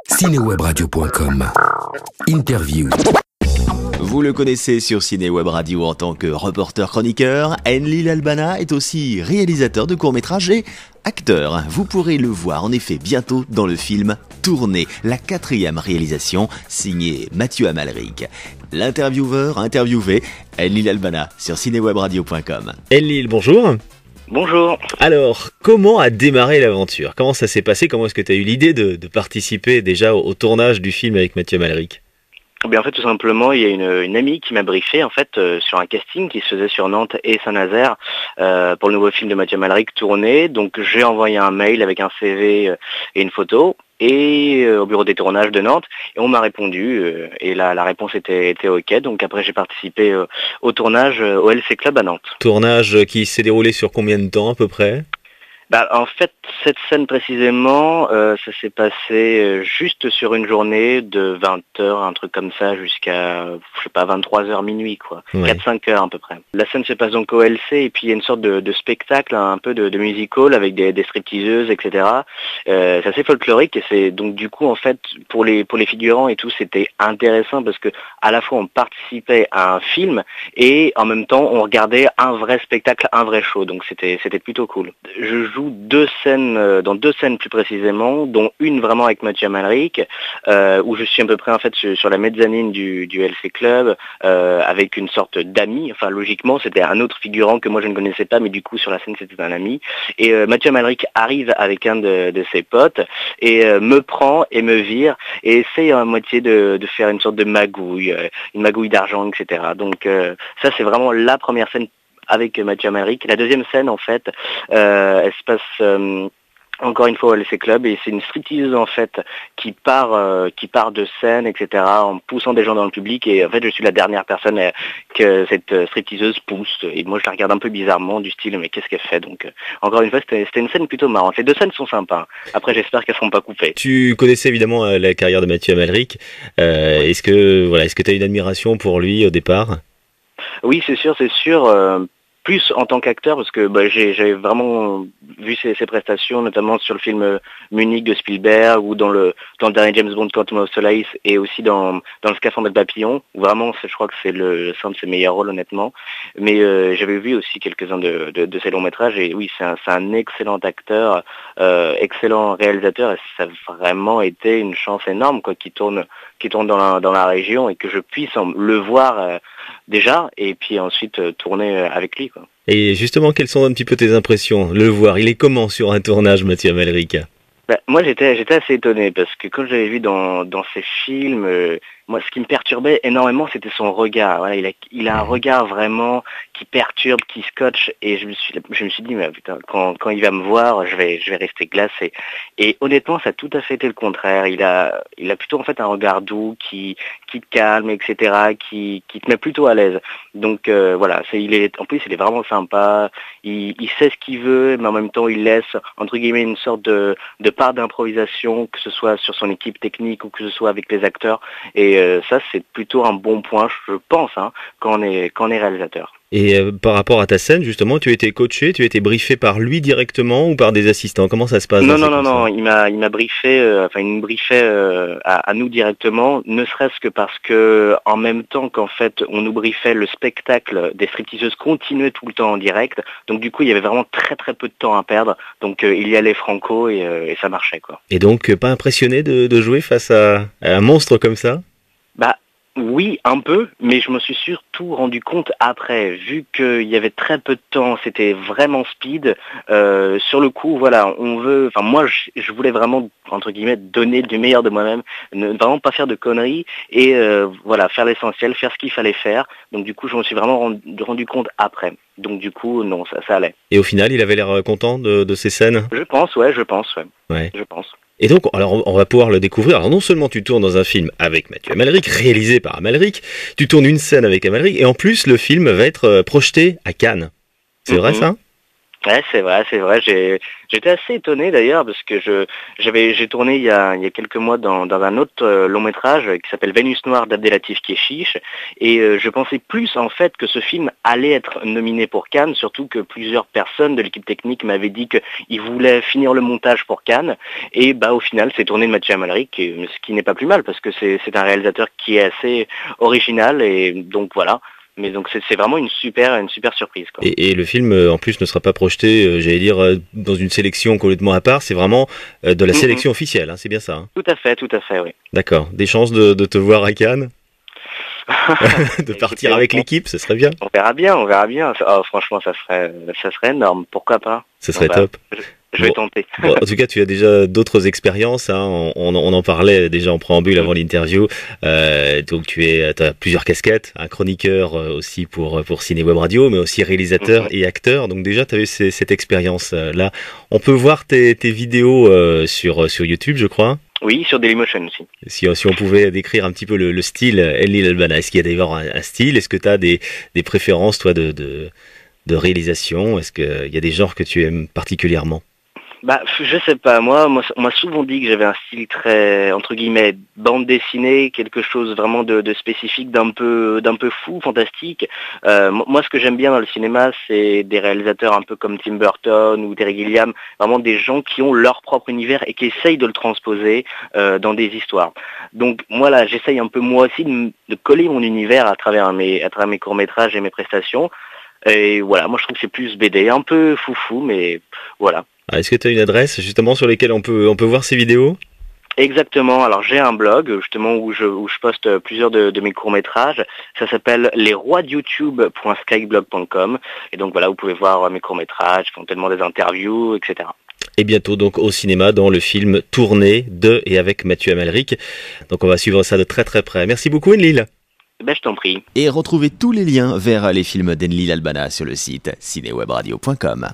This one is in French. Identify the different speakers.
Speaker 1: Cinewebradio.com. Interview.
Speaker 2: Vous le connaissez sur Ciné Web Radio en tant que reporter-chroniqueur, Enlil Albana est aussi réalisateur de courts-métrages et acteur. Vous pourrez le voir en effet bientôt dans le film Tourné, la 4e réalisation signée Mathieu Amalric. L'intervieweur interviewé, Enlil Albana sur cinewebradio.com.
Speaker 3: Enlil, bonjour.
Speaker 4: Bonjour.
Speaker 3: Alors, comment a démarré l'aventure? Comment ça s'est passé? Comment est-ce que tu as eu l'idée de participer déjà au tournage du film avec Mathieu Amalric?
Speaker 4: En fait, tout simplement, il y a une amie qui m'a briefé sur un casting qui se faisait sur Nantes et Saint-Nazaire pour le nouveau film de Mathieu Amalric Tourné. Donc j'ai envoyé un mail avec un CV et une photo au bureau des tournages de Nantes et on m'a répondu et la réponse était OK. Donc après j'ai participé au tournage au LC Club à Nantes.
Speaker 3: Tournage qui s'est déroulé sur combien de temps à peu près?
Speaker 4: En fait, cette scène précisément, ça s'est passé juste sur une journée de 20h, un truc comme ça, jusqu'à, 23h minuit, quoi. Ouais. 4-5 heures à peu près. La scène se passe donc au LC et puis il y a une sorte de spectacle, un peu de musical avec des stripteaseuses, etc. C'est assez folklorique et c'est donc du coup en fait pour les figurants et tout c'était intéressant parce que à la fois on participait à un film et en même temps on regardait un vrai spectacle, un vrai show. Donc c'était plutôt cool. Je joue dans deux scènes plus précisément, dont une vraiment avec Mathieu Amalric, où je suis à peu près en fait sur la mezzanine du LC Club, avec une sorte d'ami. Enfin logiquement c'était un autre figurant que moi je ne connaissais pas, mais du coup sur la scène c'était un ami. Et Mathieu Amalric arrive avec un de ses potes et me prend et me vire et essaye à moitié de faire une sorte de magouille, une magouille d'argent, etc. Donc ça c'est vraiment la première scène avec Mathieu Amalric. La deuxième scène, en fait, elle se passe encore une fois au LC Club et c'est une stripteaseuse en fait qui part de scène, etc. en poussant des gens dans le public et en fait je suis la dernière personne que cette stripteaseuse pousse et moi je la regarde un peu bizarrement du style mais qu'est-ce qu'elle fait? Donc encore une fois c'était une scène plutôt marrante. Les deux scènes sont sympas. Après j'espère qu'elles seront pas coupées.
Speaker 3: Tu connaissais évidemment la carrière de Mathieu Amalric. Est-ce que tu as une admiration pour lui au départ?
Speaker 4: Oui, c'est sûr. Plus en tant qu'acteur, parce que j'avais vraiment vu ses prestations, notamment sur le film Munich de Spielberg, ou dans le dernier James Bond Quantum of Solace, et aussi dans le Scaphandre de Papillon, où vraiment je crois que c'est un de ses meilleurs rôles honnêtement. Mais j'avais vu aussi quelques-uns de ses longs métrages, et oui, c'est un excellent acteur, excellent réalisateur, et ça a vraiment été une chance énorme qui tourne dans la région, et que je puisse le voir déjà, et puis ensuite tourner avec lui, quoi.
Speaker 3: Et justement, quelles sont un petit peu tes impressions? Le voir, il est comment sur un tournage, Mathieu Amalric?
Speaker 4: Moi j'étais assez étonné parce que quand j'avais vu dans ses films, moi ce qui me perturbait énormément c'était son regard. Voilà, il a un regard vraiment qui perturbe, qui scotche et je me suis dit mais putain, quand il va me voir, je vais rester glacé. Et honnêtement ça a tout à fait été le contraire. Il a plutôt en fait un regard doux qui te calme, etc. qui te met plutôt à l'aise. Donc voilà, en plus il est vraiment sympa. Il sait ce qu'il veut, mais en même temps il laisse entre guillemets une sorte de part d'improvisation, que ce soit sur son équipe technique ou que ce soit avec les acteurs. Et ça, c'est plutôt un bon point, je pense, quand on est réalisateur.
Speaker 3: Et par rapport à ta scène, justement, tu as été coaché, tu as été briefé par lui directement ou par des assistants? Comment ça se passe?
Speaker 4: Non, il m'a briefé, il nous briefait à nous directement, ne serait-ce que parce que en même temps qu'en fait on nous briefait, le spectacle des stripteaseuses continuait tout le temps en direct, donc du coup il y avait vraiment très très peu de temps à perdre, donc il y allait franco et ça marchait, quoi.
Speaker 3: Et donc pas impressionné de jouer face à un monstre comme ça?
Speaker 4: Oui, un peu, mais je me suis surtout rendu compte après, vu qu'il y avait très peu de temps, c'était vraiment speed. Sur le coup, voilà, moi, je voulais vraiment, entre guillemets, donner du meilleur de moi-même, ne vraiment pas faire de conneries et faire l'essentiel, faire ce qu'il fallait faire. Donc du coup, je me suis vraiment rendu compte après. Donc du coup, non, ça allait.
Speaker 3: Et au final, il avait l'air content de ces scènes?
Speaker 4: Je pense, ouais. Je pense.
Speaker 3: Et donc, alors, on va pouvoir le découvrir. Alors, non seulement tu tournes dans un film avec Mathieu Amalric, réalisé par Amalric, tu tournes une scène avec Amalric, et en plus, le film va être projeté à Cannes. C'est vrai, ça?
Speaker 4: Ouais, c'est vrai, c'est vrai. J'étais assez étonné d'ailleurs parce que j'ai tourné il y a quelques mois dans un autre long métrage qui s'appelle Vénus Noire d'Abdelatif Kechiche et je pensais plus en fait que ce film allait être nominé pour Cannes, surtout que plusieurs personnes de l'équipe technique m'avaient dit qu'ils voulaient finir le montage pour Cannes et au final c'est tourné de Mathieu Amalric, ce qui n'est pas plus mal parce que c'est un réalisateur qui est assez original et donc voilà. Mais donc c'est vraiment une super surprise, quoi.
Speaker 3: Et le film en plus ne sera pas projeté, j'allais dire, dans une sélection complètement à part, c'est vraiment de la sélection officielle, hein, c'est bien ça, hein.
Speaker 4: Tout à fait, oui.
Speaker 3: D'accord. Des chances de te voir à Cannes? De partir avec l'équipe, ce serait bien.
Speaker 4: On verra bien. Oh, franchement, ça serait énorme. Pourquoi pas?
Speaker 3: Ce serait top.
Speaker 4: Je vais tenter.
Speaker 3: Bon, en tout cas, tu as déjà d'autres expériences, hein. On en parlait déjà en préambule avant l'interview. Donc tu as plusieurs casquettes, un chroniqueur aussi pour Ciné Web Radio, mais aussi réalisateur et acteur. Donc déjà, tu as eu cette expérience là. On peut voir tes vidéos sur YouTube, je crois.
Speaker 4: Oui, sur Dailymotion aussi.
Speaker 3: Si on pouvait décrire un petit peu le style Enlil Albana, est-ce qu'il y a d'ailleurs un style? Est-ce que tu as des préférences, toi, de réalisation? Est-ce qu'il y a des genres que tu aimes particulièrement?
Speaker 4: Je sais pas, moi on m'a souvent dit que j'avais un style très, entre guillemets, bande dessinée, quelque chose vraiment de spécifique, d'un peu fou, fantastique. Moi ce que j'aime bien dans le cinéma, c'est des réalisateurs un peu comme Tim Burton ou Terry Gilliam, vraiment des gens qui ont leur propre univers et qui essayent de le transposer dans des histoires. Donc moi là, j'essaye un peu moi aussi de coller mon univers à travers mes courts-métrages et mes prestations. Et voilà, moi je trouve que c'est plus BD, un peu foufou, mais voilà.
Speaker 3: Est-ce que tu as une adresse justement sur laquelle on peut voir ces vidéos?
Speaker 4: Exactement, alors j'ai un blog justement où je poste plusieurs de mes courts-métrages. Ça s'appelle lesroisdeyoutube.skyblog.com et donc voilà, vous pouvez voir mes courts-métrages, éventuellement des interviews, etc.
Speaker 3: Et bientôt donc au cinéma dans le film Tourné de et avec Mathieu Amalric. Donc on va suivre ça de très très près. Merci beaucoup Enlil.
Speaker 4: Je t'en prie.
Speaker 2: Et retrouvez tous les liens vers les films d'Enlil Albana sur le site cinewebradio.com.